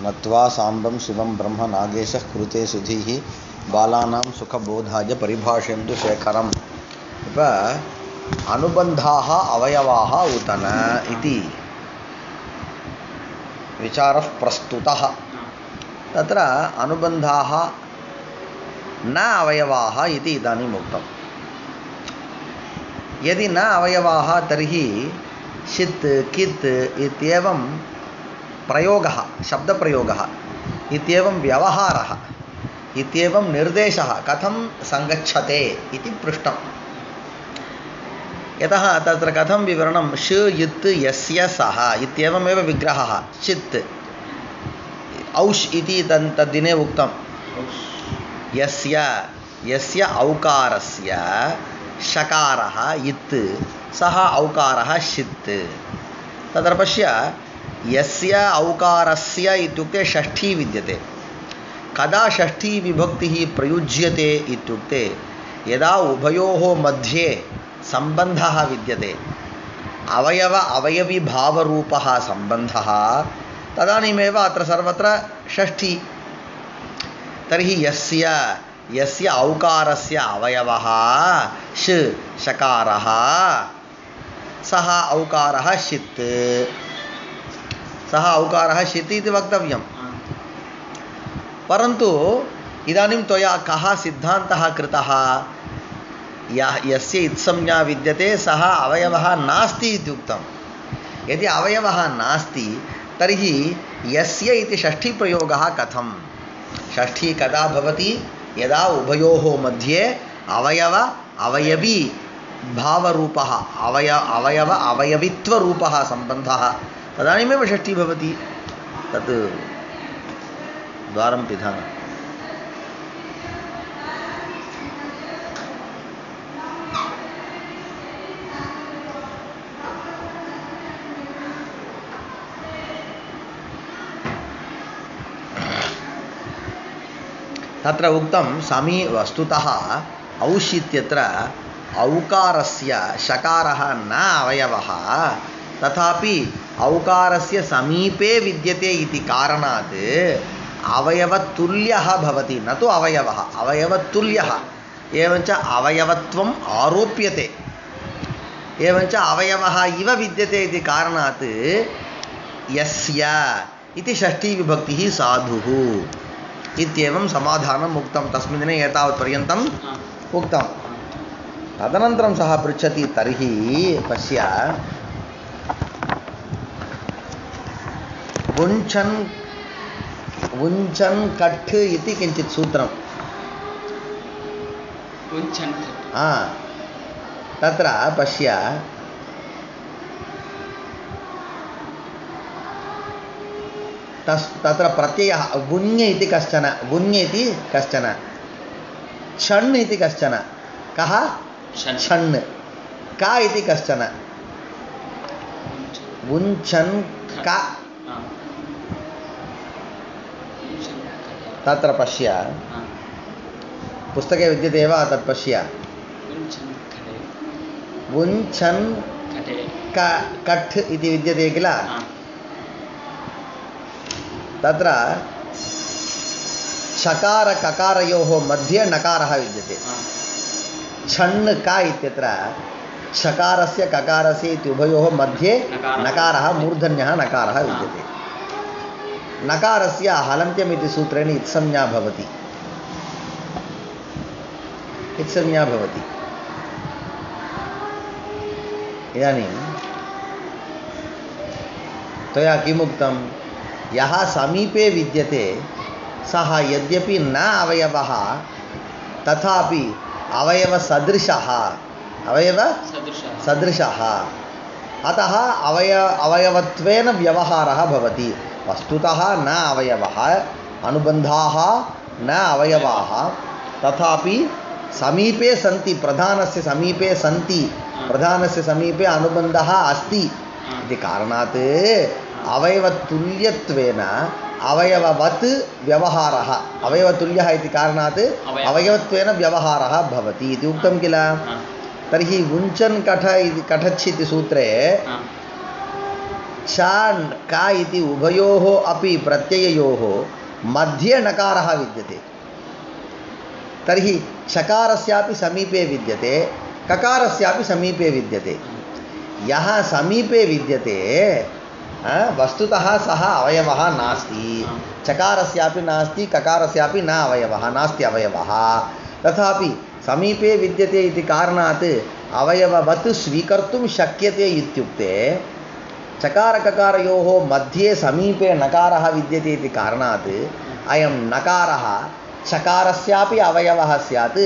नत्वा साम्बं शिवं ब्रह्म नागेशः कुरुते सुधीः बालानां सुखबोधाय परिभाषयन्तु शेखरम्. இப்போ अनुबन्धाः अवयवाः उत न इति विचारः प्रस्तुतः. तत्र अनुबन्धाः न अवयवाः इति इदानीम् उक्तम्. यदि न अवयवाः तर्हि षित् कित् इत्येवं प्रयोगः, शब्दप्रयोगः इत्येवं व्यवहारः इत्येवं निर्देशः कथं सङ्गच्छते इति पृष्टम्. यतः तत्र कथं विवरणं ष इत् यस्य सः इत्येवमेव विग्रहः षित् औष् इति तद्दिने उक्तं. यस्य औकारस्य षकारः इत् सः औकारः षित्. तत्र पश्य यस्य औकारस्य इत्युक्ते षष्ठी विद्यते. कदा षष्ठी विभक्तिः प्रयुज्यते इत्युक्ते यदा उभयोः मध्ये सम्बन्धः विद्यते, अवयव अवयविभावरूपः सम्बन्धः, तदानीमेव अत्र सर्वत्र षष्ठी. तर्हि यस्य औकारस्य अवयवः षकारः, सः औकारः षित्, सः औकारः षित् इति वक्तव्यं. परन्तु इदानीं त्वया कः सिद्धान्तः कृतः? यस्य इत्संज्ञा विद्यते सः अवयवः नास्ति इत्युक्तं. यदि अवयवः नास्ति तर्हि यस्य इति षष्ठीप्रयोगः कथं? षष्ठी कदा भवति? यदा उभयोः मध्ये अवयव अवयवी भावरूपः अवयव अवयवित्वरूपः सम्बन्धः, तदानीमेव षष्ठी भवति. तत् द्वारं पिधान. तत्र उक्तं समी वस्तुतः औष् इत्यत्र औकारस्य षकारः न अवयवः, तथापि औकारस्य समीपे विद्यते इति कारणात् अवयवतुल्यः भवति, न तु अवयवः, अवयवतुल्यः. एवञ्च अवयवत्वम् आरोप्यते, एवञ्च अवयवः इव विद्यते इति कारणात् यस्य इति षष्ठीविभक्तिः साधुः इत्येवं समाधानम् उक्तं. तस्मिन् दिने एतावत्पर्यन्तम् उक्तं. तदनन्तरं सः पृच्छति, तर्हि पश्य वुञ्छन् कट् इति किञ्चित् सूत्रं. तत्र पश्य तत्र प्रत्ययः गुण्य इति कश्चन, गुण्य इति कश्चन, छण् इति कश्चन. कः? छण्. का इति कश्चन. वुञ्छन् का. तत्र पश्य, पुस्तके विद्यते वा? तत् पश्य. वुञ्छन् कट् इति विद्यते किल? तत्र षकार ककारयोः मध्ये नकारः विद्यते. छण् का इत्यत्र षकारस्य ककारस्य इति उभयोः मध्ये नकारः, मूर्धन्यः नकारः विद्यते. नकारस्य हलन्त्यम् इति सूत्रेण इत्संज्ञा भवति. इत्संज्ञा भवति. इदानीं त्वया किमुक्तं? यः समीपे विद्यते सः यद्यपि न अवयवः तथापि अवयवसदृशः, अवयवसदृशः, अतः अवयवत्वेन व्यवहारः भवति. वस्तुतः न अवयवः, अनुबन्धाः न अवयवाः, तथापि समीपे सन्ति, प्रधानस्य समीपे सन्ति, प्रधानस्य समीपे अनुबन्धः अस्ति इति कारणात् अवयवतुल्यत्वेन अवयववत् व्यवहारः, अवयवतुल्यः इति कारणात् अवयवत्वेन व्यवहारः भवति इति उक्तं किल. तर्हि वुञ्छन् कठ इति कठच् इति सूत्रे च का इति उभयोः अपि प्रत्यययोः मध्ये नकारः विद्यते तर्हि चकारस्यापि समीपे विद्यते ककारस्यापि समीपे विद्यते यः समीपे विद्यते वस्तुतः सः अवयवः नास्ति चकारस्यापि नास्ति ककारस्यापि न अवयवः नास्ति अवयवः तथापि समीपे विद्यते इति कारणात् अवयववत् स्वीकर्तुं शक्यते इत्युक्ते चकारककारयोः मध्ये समीपे नकारः विद्यते इति कारणात् अयं नकारः चकारस्यापि अवयवः स्यात्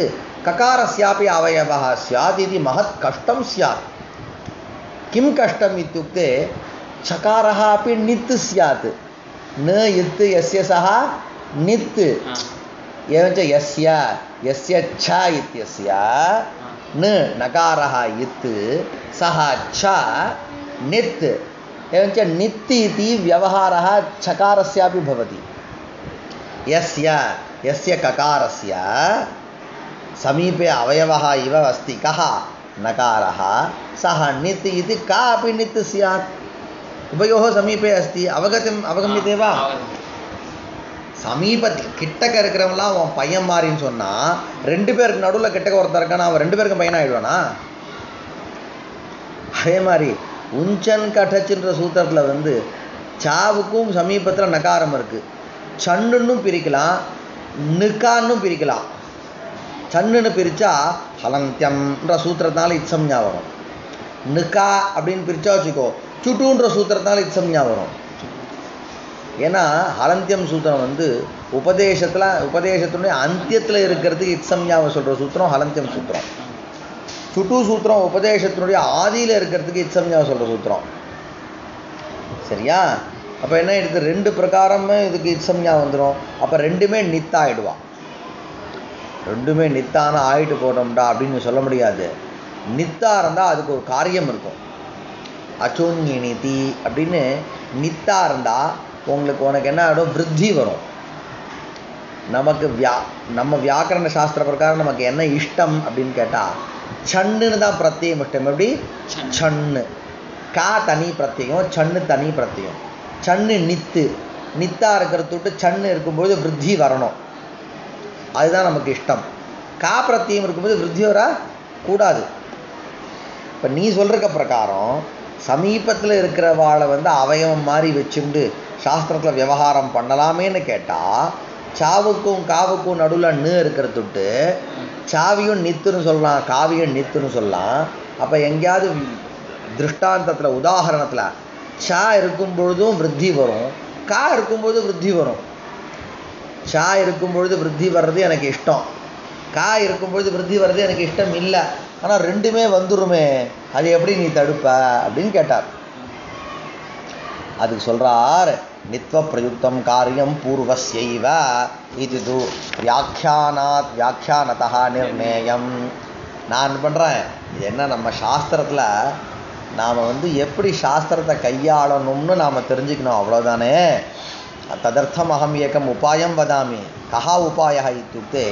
ककारस्यापि अवयवः स्यात् इति महत् कष्टं स्यात् किं कष्टम् इत्युक्ते चकारः अपि नित् स्यात् न इत् यस्य सः नित् एवञ्च यस्य छ इत्यस्य न नकारः इत् सः छ नित् एवञ्च नित् इति व्यवहारः चकारस्यापि भवति यस्य ककारस्य समीपे अवयवः इव अस्ति कः नकारः सः नित् इति का अपि नित् स्यात् उभयोः समीपे अस्ति அவகமியதே வா சமீபத்தில் கிட்டக்க இருக்கிறவங்களாம் அவன் பையன் மாறின்னு சொன்னால் ரெண்டு பேருக்கு நடுவில் கிட்டக்க ஒருத்தர் இருக்கானா அவன் ரெண்டு பேருக்கும் பையன் ஆகிடுவானா அதே மாதிரி உஞ்சன் கட்டச்சுன்ற சூத்திரத்தில் வந்து சாவுக்கும் சமீபத்தில் நகாரம் இருக்குது சன்னுன்னும் பிரிக்கலாம் நிக்கான்னும் பிரிக்கலாம் சன்னுன்னு பிரித்தா ஹலந்தியம்ன்ற சூத்திரத்தினால இத்சம்ஞா வரும் நிக்கா அப்படின்னு பிரித்தா வச்சுக்கோ சுட்டுன்ற சூத்திரத்தினால இத்சம்ஞா வரும் ஏன்னா ஹலந்தியம் சூத்திரம் வந்து உபதேசத்துடைய அந்தியத்தில் இருக்கிறதுக்கு இத்சம்ஞாவை சொல்கிற சூத்திரம் ஹலந்தியம் சூத்திரம் சுட்டு சூத்திரம் உபதேசத்தினுடைய ஆதியில் இருக்கிறதுக்கு இத்சம்ஞாவை சொல்கிற சூத்திரம் சரியா அப்போ என்ன எடுத்து ரெண்டு பிரகாரமே இதுக்கு இத்சம்ஞா வந்துடும் அப்போ ரெண்டுமே நித்தாயிடுவான் ரெண்டுமே நித்தான ஆயிட்டு போட்டோம்டா அப்படின்னு சொல்ல முடியாது நித்தா இருந்தால் அதுக்கு ஒரு காரியம் இருக்கும் அச்சோன்யனிதி அப்படின்னு நித்தா இருந்தால் உனக்கு என்ன ஆகிடும் விருத்தி வரும் நமக்கு நம்ம வியாக்கரண சாஸ்திர பிரகாரம் நமக்கு என்ன இஷ்டம் அப்படின்னு கேட்டால் சன்னுன்னு தான் பிரத்யம் இஷ்டம் எப்படி சன்னு கா தனி பிரத்யம் சன்னு தனி பிரத்யம் சன்னு நித்தா இருக்கிறத விட்டு சன்னு இருக்கும்போது விருத்தி வரணும் அதுதான் நமக்கு இஷ்டம் கா பிரத்தியம் இருக்கும்போது விருத்தி வர கூடாது இப்போ நீ சொல்கிற பிரகாரம் சமீபத்தில் இருக்கிறவாளை வந்து அவயவம் மாதிரி வச்சுண்டு சாஸ்திரத்தில் விவகாரம் பண்ணலாமேன்னு கேட்டால் சாவுக்கும் காவுக்கும் நடுவில் நு இருக்கிறது விட்டு சாவியும் நித்துன்னு சொல்லலாம் காவியும் நித்துன்னு சொல்லலாம் அப்போ எங்கேயாவது திருஷ்டாந்தத்தில் உதாரணத்தில் சா இருக்கும் பொழுதும் விருத்தி வரும் கா இருக்கும்போது விருத்தி வரும் சா இருக்கும்பொழுது விருத்தி வர்றது எனக்கு இஷ்டம் கா இருக்கும்பொழுது விருத்தி வர்றது எனக்கு இஷ்டம் இல்லை ஆனால் ரெண்டுமே வந்துருமே அது எப்படி நீ தடுப்ப அப்படின்னு கேட்டார் அதுக்கு சொல்கிறார் நித்வ பிரயுக்தம் காரியம் பூர்வஸ்யைவ இது வியாக்கியானதா நிர்ணயம் நான் பண்ணுறேன் இது என்ன நம்ம சாஸ்திரத்தில் நாம் வந்து எப்படி சாஸ்திரத்தை கையாளணும்னு நாம் தெரிஞ்சுக்கணும் அவ்வளோதானே तदर्थम अहम एकम उपायं वदामि कः उपायः इत्युक्ते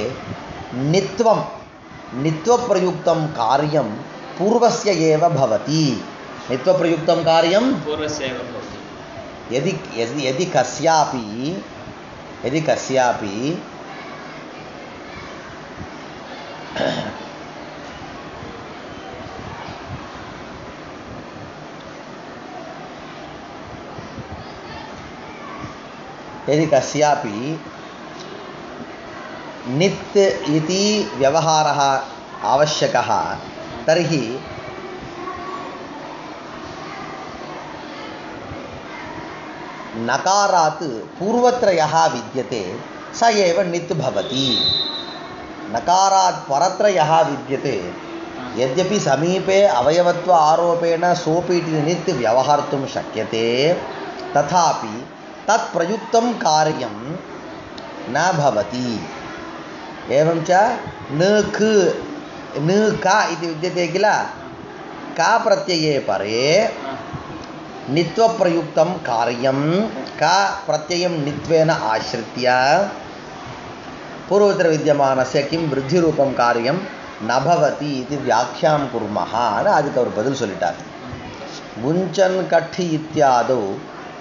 नित्वप्रयुक्तं कार्यं पूर्वस्य एव भवति नित्वप्रयुक्तं कार्यं पूर्वस्य एव भवति यदि कस्यापि यदि कस्यापि नित् इति व्यवहारः आवश्यकः तर्हि नकारात् पूर्वत्रयः विद्यते स एव नित् भवति नकारात् परत्रयः विद्यते यद्यपि समीपे अवयवत्व आरोपेण सोऽपि नित् व्यवहर्तुं शक्यते तथापि तत्प्रयुक्तं कार्यं न भवति एवं च न का इति विद्यते किल का प्रत्यये परे नित्वप्रयुक्तं कार्यं का प्रत्ययं नित्वेन आश्रित्य पूर्वोत्तर विद्यमानस्य किं वृद्धिरूपं कार्यं न भवति इति व्याख्यां कुर्मः அதுக்கு அவர் பதில் சொல்லிட்டார் गुञ्चन् कट् इत्यादौ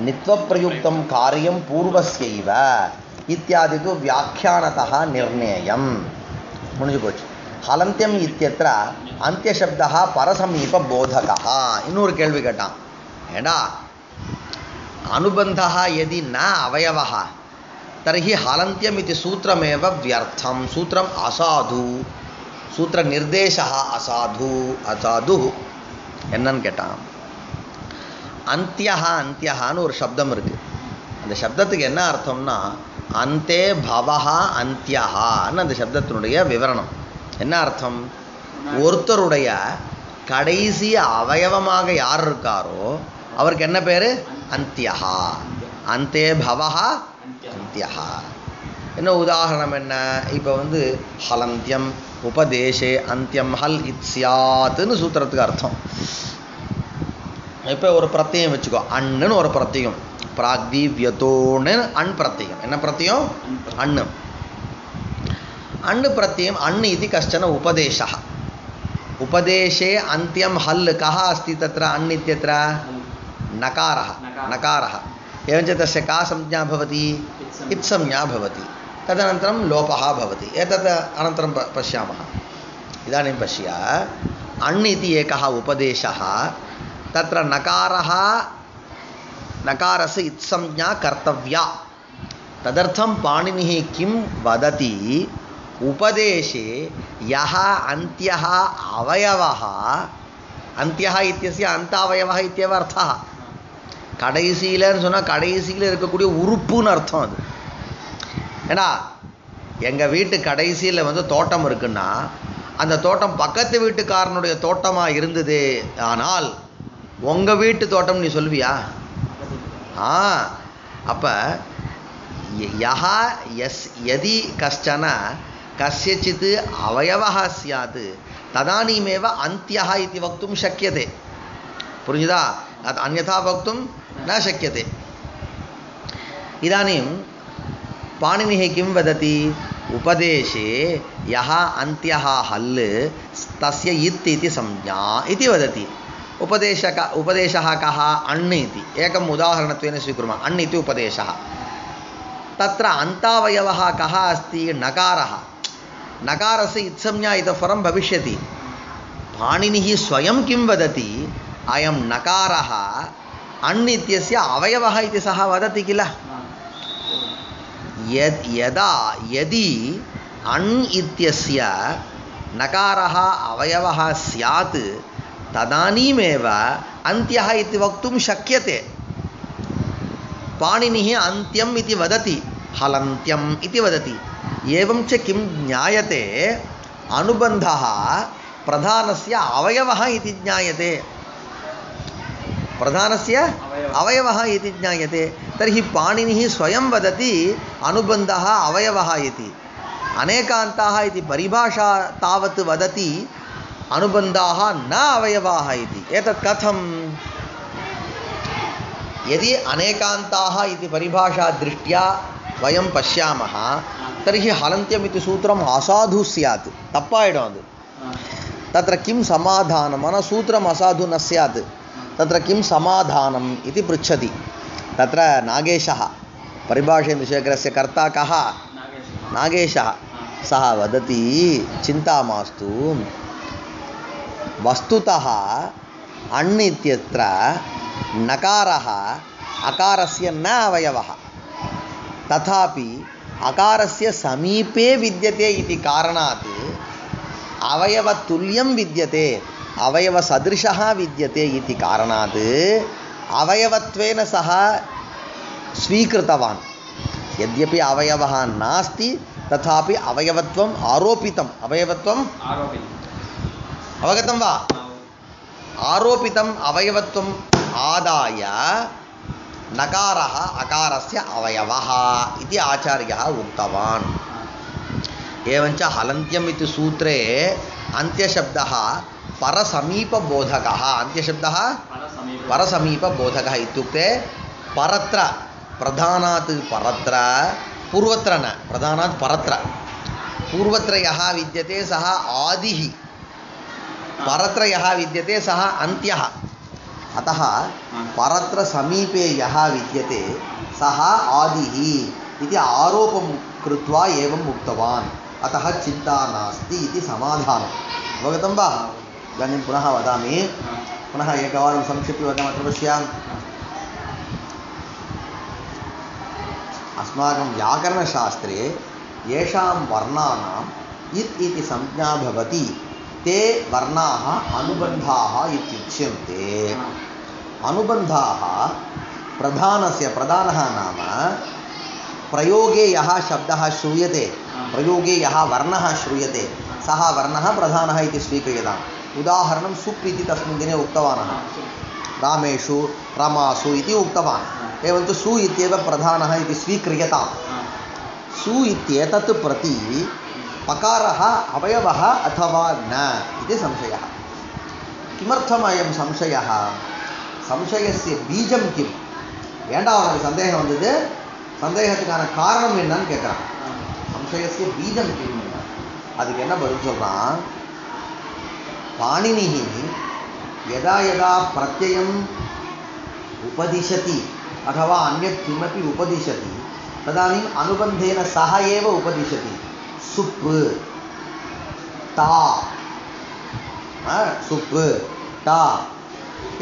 नित्वप्रयुक्तं कार्यं पूर्वस्यैव इत्यादि तु व्याख्यानतः निर्णेयम् मुनिजु पोच्चु हलन्त्यम् इत्यत्र अन्त्यशब्दः परसमीपबोधकः इन्नोरु केल्वि केट्टान एडा अनुबन्धः यदि न अवयवः तर्हि हलन्त्यम् इति सूत्रमेव व्यर्थं सूत्रम् असाधु सूत्रनिर्देशः असाधुः என்னன்னு கேட்டான் அந்தியஹ அந்தியஹான்னு ஒரு சப்தம் இருக்கு அந்த சப்தத்துக்கு என்ன அர்த்தம்னா அந்தே பவஹ அந்தியஹான்னு அந்த சப்தத்தினுடைய விவரணம் என்ன அர்த்தம் ஒருத்தருடைய கடைசி அவயவமாக யார் இருக்காரோ அவருக்கு என்ன பேரு அந்தியஹா அந்தே பவஹ அந்தியஹா என்ன உதாரணம் என்ன இப்போ வந்து ஹலந்தியம் உபதேசே அந்தியம் ஹல் இத்ஸ்யாத்னு சூத்திரத்துக்கு அர்த்தம் இப்போ ஒரு பிரத்யயம் வச்சுக்கோ அண்ணுன்னு ஒரு பிரத்யயம் பிராக்திவ்யத்தோன்னு அண் பிரத்யயம் என்ன பிரத்யயம் அண்ணு अण् प्रत्ययम् अण् इति कश्चन उपदेशः उपदेशे अन्त्यं हल् कः अस्ति तत्र अण् इत्यत्र नकारः एवञ्च तस्य का संज्ञा भवति इत्संज्ञा भवति तदनन्तरं लोपः भवति एतत् अनन्तरं पश्यामः इदानीं पश्य अण् इति एकः उपदेशः तत्र नकारस्य इत्संज्ञा कर्तव्या तदर्थं पाणिनिः किं वदति उपदेशे यः अन्त्यः अवयवः अन्त्यः इत्यस्य अन्तावयवः इत्येव अर्थः கடைசியிலன்னு சொன்னால் கடைசியில் இருக்கக்கூடிய உறுப்புன்னு அர்த்தம் அது ஏன்னா எங்கள் வீட்டு கடைசியில் வந்து தோட்டம் இருக்குன்னா அந்த தோட்டம் பக்கத்து வீட்டுக்காரனுடைய தோட்டமாக இருந்தது ஆனால் உங்கள் வீட்டு தோட்டம் நீ சொல்வியா அப்போ யஹ யதி கஷ்டன कस्यचित् अवयवः स्यात् तदानीमेव अन्त्यः इति वक्तुं शक्यते पुरुषदा अन्यथा वक्तुं न शक्यते इदानीं पाणिनिः किं वदति उपदेशे यः अन्त्यः हल् तस्य इत् इति संज्ञा इति वदति उपदेशः कः अण् इति एकम् उदाहरणत्वेन स्वीकुर्मः अण् इति उपदेशः तत्र अन्तावयवः कः अस्ति नकारः नकारस्य इत्संज्ञा इतः परं भविष्यति पाणिनिः स्वयं किं वदति अयं नकारः अण् इत्यस्य अवयवः इति सः वदति किल यदि अण् इत्यस्य नकारः अवयवः स्यात् तदानीमेव अन्त्यः इति वक्तुं शक्यते पाणिनिः अन्त्यम् इति वदति हलन्त्यम् इति वदति एवं च किं ज्ञायते अनुबन्धः प्रधानस्य अवयवः इति ज्ञायते प्रधानस्य अवयवः इति ज्ञायते तर्हि पाणिनिः स्वयं वदति अनुबन्धः अवयवः इति अनेकान्ताः इति परिभाषा तावत् वदति अनुबन्धाः न अवयवाः इति एतत् कथं यदि अनेकान्ताः इति परिभाषा दृष्ट्या वयं पश्यामः तर्हि हलन्त्यम् इति सूत्रम् असाधु स्यात् तप्पायिडुम् अदु तत्र किं समाधानं मन सूत्रम् असाधु न स्यात् तत्र किं समाधानम् इति पृच्छति तत्र नागेशः परिभाषेन्दुशेखरस्य कर्ता कः नागेशः सः वदति चिन्ता मास्तु वस्तुतः अण् इत्यत्र नकारः अकारस्य न अवयवः तथापि अकारस्य समीपे विद्यते इति कारणात् अवयवतुल्यं विद्यते अवयवसदृशः विद्यते इति कारणात् अवयवत्वेन सः स्वीकृतवान् यद्यपि अवयवः नास्ति तथापि अवयवत्वम् आरोपितम् अवयवत्वम् अवगतं वा आरोपितम् अवयवत्वम् आदाय नकारः अकारस्य अवयवः इति आचार्यः उक्तवान् एवञ्च हलन्त्यम् इति सूत्रे अन्त्यशब्दः परसमीपबोधकः अन्त्यशब्दः परसमीपबोधकः इत्युक्ते परत्र प्रधानात् परत्र पूर्वत्र न प्रधानात् परत्र पूर्वत्र यः विद्यते सः आदिः परत्र यः विद्यते सः अन्त्यः अतः परत्र समीपे यः विद्यते सः आदिः इति आरोपं कृत्वा एवम् उक्तवान् अतः चिन्ता नास्ति इति समाधानम् अवगतं वा इदानीं पुनः वदामि पुनः एकवारं संक्षिप्य वदामः अत्र पश्यामः अस्माकं व्याकरणशास्त्रे येषां वर्णानाम् इत् इति संज्ञा भवति ते वर्णाः अनुबन्धाः इत्युच्यन्ते अनुबन्धाः प्रधानः नाम प्रयोगे यः शब्दः श्रूयते प्रयोगे यः वर्णः श्रूयते सः वर्णः प्रधानः इति स्वीक्रियताम् उदाहरणं सुप् इति तस्मिन् दिने उक्तवान् रामेषु रमासु इति उक्तवान् एवं तु सु इत्येव प्रधानः इति स्वीक्रियताम् सु इत्येतत् प्रति पकारः अवयवः अथवा न इति संशयः किमर्थम् अयं संशयः संशयस्य बीजं किं ஏண்டா அவனுக்கு சந்தேகம் வந்தது சந்தேகத்துக்கான காரணம் என்னன்னு கேட்குறான் संशयस्य बीजं किम् அதுக்கு என்ன பதில் சொல்றான் पाणिनिः यदा यदा प्रत्ययम् उपदिशति अथवा अन्यत् किमपि उपदिशति तदानीम् अनुबन्धेन सह एव उपदिशति सुप् ता सुप् ता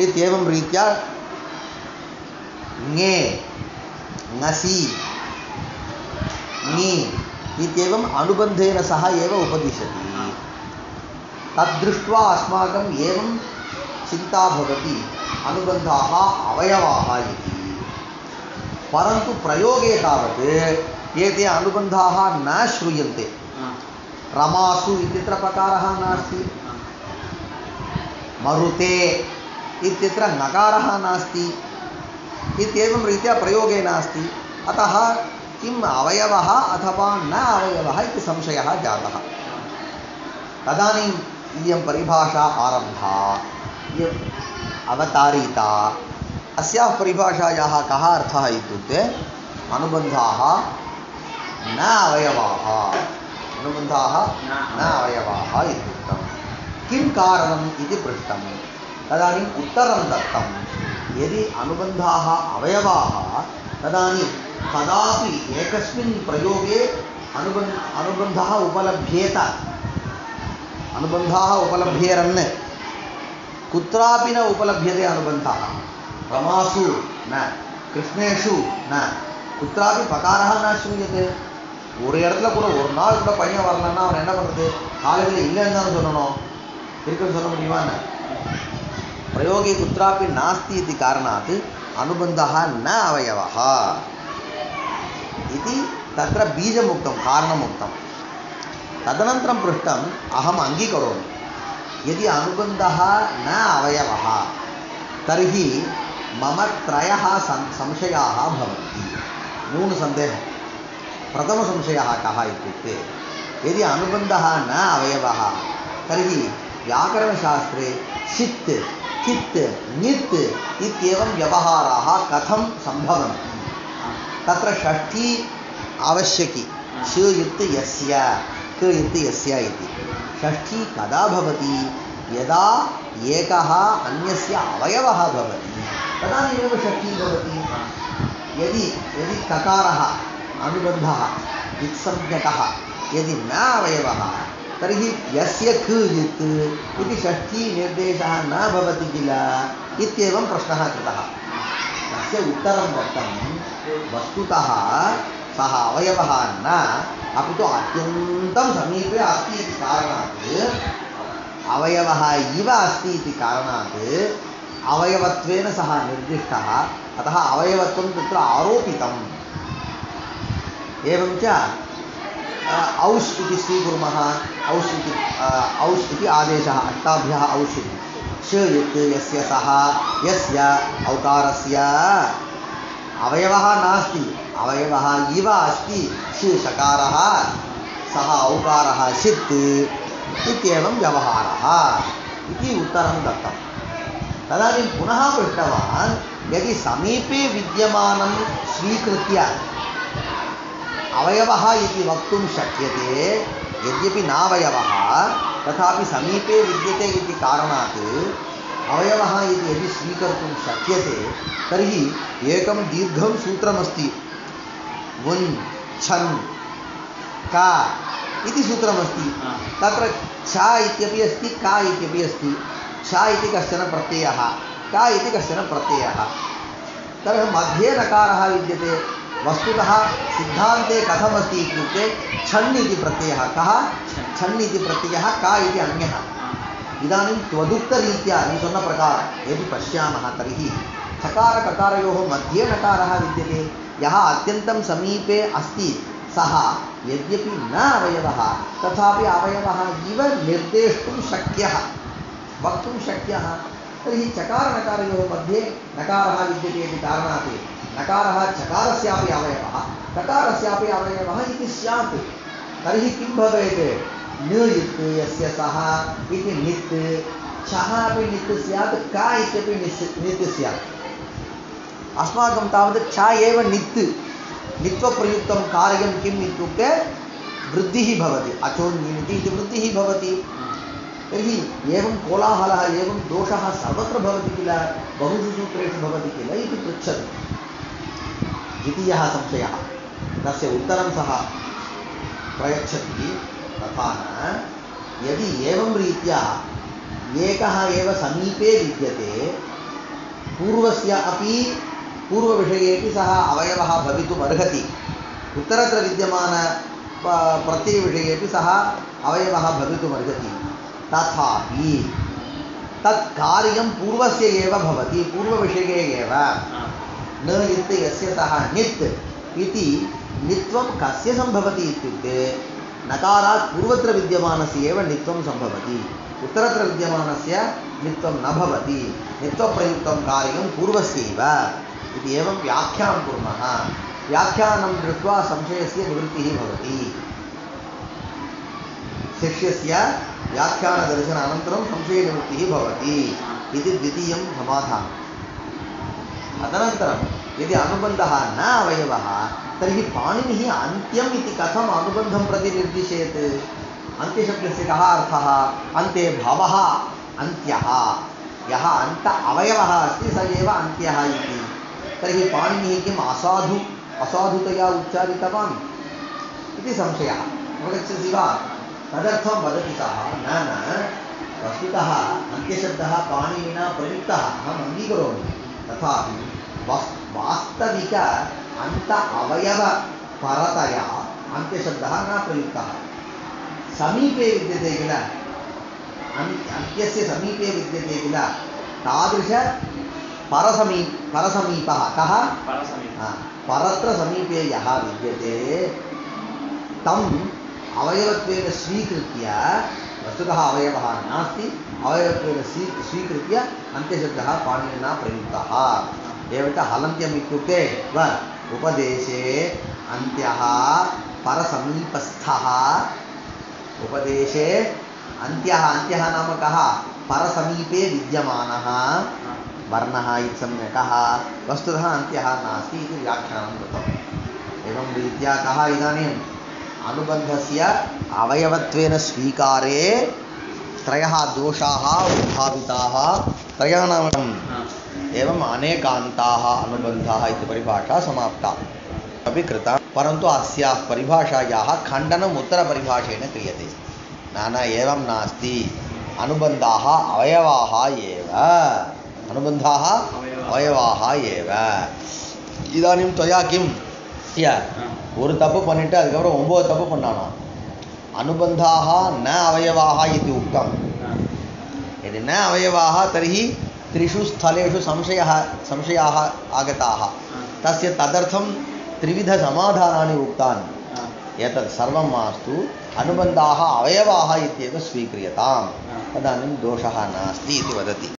इत्येवं रीत्या ङे ङसि ङि इत्येवम् अनुबन्धेन सह एव उपदिशति तद्दृष्ट्वा अस्माकम् एवं चिन्ता भवति अनुबन्धाः अवयवाः इति परन्तु प्रयोगे तावत् एते अनुबन्धाः न श्रूयन्ते रमासु इत्यत्र पकारः नास्ति मरुते इत्यत्र नकारः नास्ति इत्येवं रीत्या प्रयोगे नास्ति अतः किम् अवयवः अथवा न अवयवः इति संशयः जातः तदानीम् इयं परिभाषा आरब्धा अवतारिता अस्याः परिभाषायाः कः अर्थः इत्युक्ते अनुबन्धाः न अवयवाः अनुबन्धाः न अवयवाः इत्युक्तं किं कारणम् इति पृष्टं तदानीम् उत्तरं दत्तं यदि अनुबन्धाः अवयवाः तदानीं कदापि एकस्मिन् प्रयोगे अनुबन्धः उपलभ्येत अनुबन्धाः उपलभ्येरन् कुत्रापि न उपलभ्यते अनुबन्धः रमासु न कृष्णेषु न कुत्रापि पकारः न श्रूयते ஒரு இடத்துல கூட ஒரு நாள் கூட பையன் வரலன்னா அவன் என்ன பண்ணுறது காலையில் இல்லைன்னு தானே சொல்லணும் இருக்குன்னு சொல்ல முடியுமா என்ன प्रयोगे कुत्रापि नास्ति इति कारणात् अनुबन्धः न अवयवः इति तत्र बीजमुक्तं कारणमुक्तं तदनन्तरं पृष्टम् अहम् अङ्गीकरोमि यदि अनुबन्धः न अवयवः तर्हि मम त्रयः संशयाः भवन्ति मूणु सन्देहः प्रथमसंशयः कः इत्युक्ते यदि अनुबन्धः न अवयवः तर्हि व्याकरणशास्त्रे षित् कित् ङित् इत्येवं व्यवहाराः कथं सम्भवन्ति तत्र षष्ठी आवश्यकी श इत् यस्य क इत् यस्य इति षष्ठी कदा भवति यदा एकः अन्यस्य अवयवः भवति तदानीमेव षष्ठी भवति यदि ककारः अनुबन्धः इत्संज्ञकः यदि न अवयवः तर्हि यस्य क इत् इति षष्ठी निर्देशः न भवति किल इत्येवं प्रश्नः कृतः तस्य उत्तरं दत्तं वस्तुतः सः अवयवः न अपि तु अत्यन्तं समीपे अस्ति इति कारणात् अवयवः इव अस्ति इति कारणात् अवयवत्वेन सः निर्दिष्टः अतः अवयवत्वं तत्र आरोपितम् एवं च औष् इति स्वीकुर्मः औष् इति आदेशः अष्टाभ्यः औष् इति श यत् यस्य सः यस्य औकारस्य अवयवः नास्ति अवयवः इव अस्ति शकारः सः औकारः षित् इत्येवं व्यवहारः इति उत्तरं दत्तं तदानीं पुनः पृष्टवान् यदि समीपे विद्यमानं स्वीकृत्य अवयवः इति वक्तुं शक्यते यद्यपि नावयवः तथापि समीपे विद्यते इति कारणात् अवयवः इति यदि स्वीकर्तुं शक्यते तर्हि एकं दीर्घं सूत्रमस्ति वुन् छन् का इति सूत्रमस्ति तत्र छ इत्यपि अस्ति का इत्यपि अस्ति छ इति कश्चन प्रत्ययः का इति कश्चन प्रत्ययः तर्हि मध्ये नकारः विद्यते वस्तुतः सिद्धान्ते कथमस्ति इत्युक्ते छन् इति प्रत्ययः कः छन् इति प्रत्ययः का इति अन्यः इदानीं त्वदुक्तरीत्या प्रकार यदि पश्यामः तर्हि चकारककारयोः मध्ये नकारः विद्यते यः अत्यन्तं समीपे अस्ति सः यद्यपि न अवयवः तथापि अवयवः इव निर्देष्टुं शक्यः वक्तुं शक्यः तर्हि चकारनकारयोः मध्ये नकारः विद्यते इति कारणात् नकारः चकारस्यापि अवयवः ककारस्यापि अवयवः इति स्यात् तर्हि किं भवेत् न युत् यस्य सः इति नित् छः अपि नित् स्यात् का इत्यपि नित् स्यात् अस्माकं तावत् छ एव नित् नित्वप्रयुक्तं कार्यं किम् इत्युक्ते वृद्धिः भवति अचोन्निति इति वृद्धिः भवति तर्हि एवं कोलाहलः एवं दोषः सर्वत्र भवति किल बहुषु सूत्रेषु भवति किल इति पृच्छति द्वितीयः संशयः तस्य उत्तरं सः प्रयच्छति तथा न यदि एवं रीत्या एकः एव समीपे विद्यते पूर्वस्य अपि पूर्वविषयेपि सः अवयवः भवितुम् अर्हति उत्तरत्र विद्यमान प्रत्ययविषयेपि सः अवयवः भवितुम् अर्हति तथापि तत् कार्यं पूर्वस्य एव भवति पूर्वविषये एव न युत् यस्य सः नित् इति नित्वं कस्य सम्भवति इत्युक्ते नकारात् पूर्वत्र विद्यमानस्य एव नित्वं सम्भवति उत्तरत्र विद्यमानस्य नित्वं न भवति नित्वप्रयुक्तं कार्यं पूर्वस्यैव इति एवं व्याख्यां कुर्मः व्याख्यानं दृष्ट्वा संशयस्य निवृत्तिः भवति शिष्यस्य व्याख्यानदर्शनानन्तरं संशयनिवृत्तिः भवति इति द्वितीयं समाधानम् अनन्तरं यदि अनुबन्धः न अवयवः तर्हि पाणिनिः अन्त्यम् इति कथम् अनुबन्धं प्रति निर्दिशेत् अन्त्यशब्दस्य कः अर्थः अन्ते भवः अन्त्यः यः अन्त अवयवः अस्ति स एव अन्त्यः इति तर्हि पाणिनिः किम् असाधुतया उच्चारितवान् इति संशयः अवगच्छसि वा तदर्थं वदति सः न वस्तुतः अन्त्यशब्दः पाणिनिना प्रयुक्तः अहम् अङ्गीकरोमि तथापि वास्तविक अन्त अवयवपरतया अन्त्यशब्दः न प्रयुक्तः समीपे विद्यते किल अन्त्यस्य समीपे विद्यते किल तादृश परसमीपः कः परत्र समीपे यः विद्यते तम् अवयवत्वेन स्वीकृत्य वस्तुतः अवयवः नास्ति अवयवत्वेन स्वीकृत्य अन्त्यशब्दः पाणिनिना प्रयुक्तः एवञ्च हलन्त्यम् इत्युक्ते उपदेशे अन्त्यः परसमीपस्थः उपदेशे अन्त्यः नाम कः परसमीपे विद्यमानः वर्णः इति सम्यकः वस्तुतः अन्त्यः नास्ति इति व्याख्यानं कृतम् एवं रीत्या कः इदानीम् अनुबन्धस्य अवयवत्वेन स्वीकारे त्रयः दोषाः उद्भाविताः त्रयाणाम् एवम् अनेकान्ताः अनुबन्धाः इति परिभाषा समाप्ता अपि कृता परन्तु अस्याः परिभाषायाः खण्डनम् उत्तरपरिभाषेण क्रियते न एवं नास्ति अनुबन्धाः अवयवाः एव अनुबन्धाः अवयवाः एव इदानीं त्वया किं ஒரு தப்பு பண்ணிட்டு அதுக்கப்புறம் 9 தப்பு பண்ணானா अनुबन्धाः न अवयवाः इति उक्तं यदि न अवयवाः तर्हि त्रिषु स्थलेषु संशयाः आगताः तस्य तदर्थं त्रिविधसमाधानानि उक्तानि एतत् सर्वं मास्तु अनुबन्धाः अवयवाः इत्येव स्वीक्रियताम् तदानीं दोषः नास्ति इति वदति।